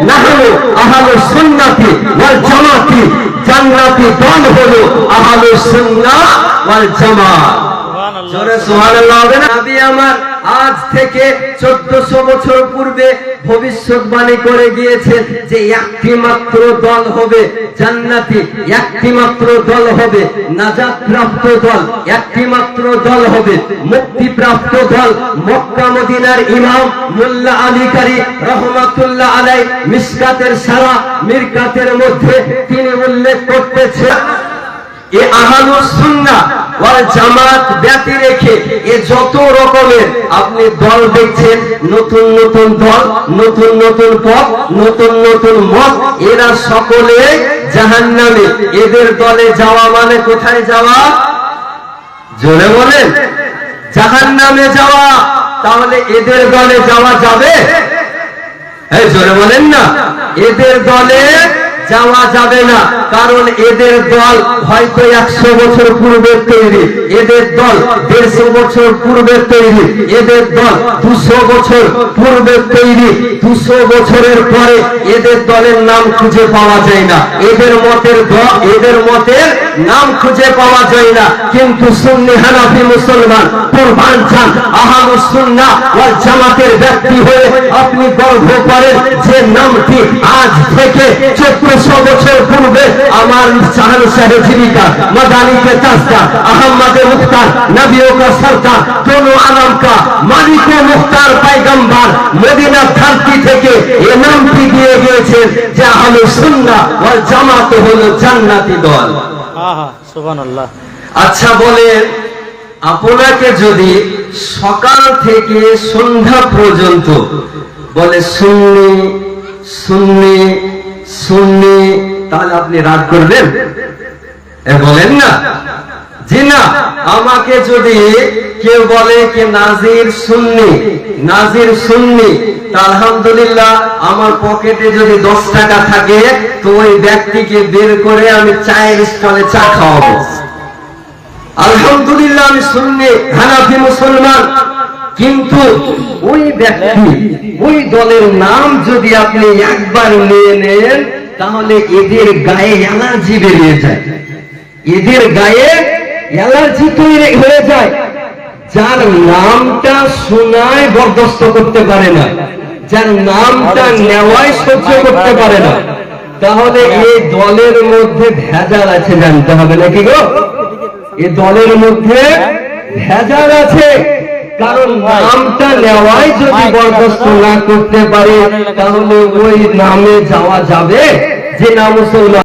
নাহনু আহলুস সুন্নাতি ওয়াল জামাতি, জান্নাতি দল হলো আহলুস সুন্নাহ ওয়াল জামাত। জোরে সুবহানাল্লাহ হবে না? নবী আমার আজ থেকে 1400 বছর পূর্বে ভবিষ্যৎবাণী করে গিয়েছেন যে একটি মাত্র দল হবে জান্নাতি, একটি মাত্র দল হবে নাজাত প্রাপ্ত দল, একটি মাত্র দল হবে মুক্তি প্রাপ্ত দল। মক্কা মদিনার ইমাম মোল্লা আলী কারি রহমাতুল্লাহ আলাইহি মিশকাতের সারা মিরকাতের মধ্যে তিনি উল্লেখ করতেছেন এ আহলুস সুন্নাহ ওয়াল জামাত ব্যতি রেখে এ যত রকমের আপনি দল দেখছেন, নতুন নতুন দল, নতুন নতুন পথ, নতুন নতুন মত, এরা সকলে জাহান্নামী। এদের দলে যাওয়া মানে কোথায় যাওয়া? জোরে বলেন, জাহান্নামে যাওয়া। তাহলে এদের দলে যাওয়া যাবে? এই জোরে বলেন না, এদের দলে যাওয়া যাবে না। কারণ এদের দল হয়তো 100 বছর পূর্বে তৈরি, এদের দল 150 বছর পূর্বে তৈরি, এদের দল 200 বছর পূর্বে তৈরি। 200 বছরের পরে এদের দলের নাম খুঁজে পাওয়া যায় না, এদের মতের নাম খুঁজে পাওয়া যায় না। কিন্তু সুন্নি হানাফি মুসলমান কুরবান চান আহলুস সুন্নাহ ওয়াল জামাতের ব্যক্তি হয়ে আপনি গর্ব করেন যে নামটি আজ থেকে 1400 বছর পূর্বে আমার শাহনশাহ জীবিকা মাদানী কে তাজদার আহমদে মুখতার নবিयों का सरदार दोनों आलम का मालिक मुख्तार पैगंबर মদিনা ধরती থেকে এই নামটি দিয়ে গিয়েছেন যে আহলুস সুন্নাহ ওয়াল জামাত হলো জান্নাতি দল। সুবহানাল্লাহ। আচ্ছা বলেন, আপনাকে যদি সকাল থেকে সন্ধ্যা পর্যন্ত বলে সুন্নি সুন্নি সুন্নি, তাহলে আপনি রাগ করবেন? বলেন না, জি না। আমাকে যদি কেউ বলে কি নাজির সুন্নি, নাজির সুন্নি, তা আলহামদুলিল্লাহ আমার পকেটে যদি 10 টাকা থাকে তো ওই ব্যক্তিকে বের করে আমি চায়ের স্টলে চা খাওয়াবো। আলহামদুলিল্লাহ আমি সুন্নি হানাফি মুসলমান। কিন্তু ওই ব্যক্তি, ওই দলের নাম যদি আপনি একবার নিয়ে নেন তাহলে এদের গায়ে অ্যালার্জি বেরিয়ে যায়, এদের গায়ে অ্যালার্জি তৈরি হয়ে যায়। যার নামটা শোনায় বরদাস্ত করতে পারে না, যার নামটা নেওয়ায় সহ্য করতে পারে না, তাহলে এই দলের মধ্যে ভেজাল আছে, জানতে হবে নাকি গো? এই দলের মধ্যে ভেজাল আছে। কারণ নামটা নেওয়াই যদি বরদাস্ত না করতে পারে তাহলে ওই নামে যাওয়া যাবে যে নাম মুসলমান।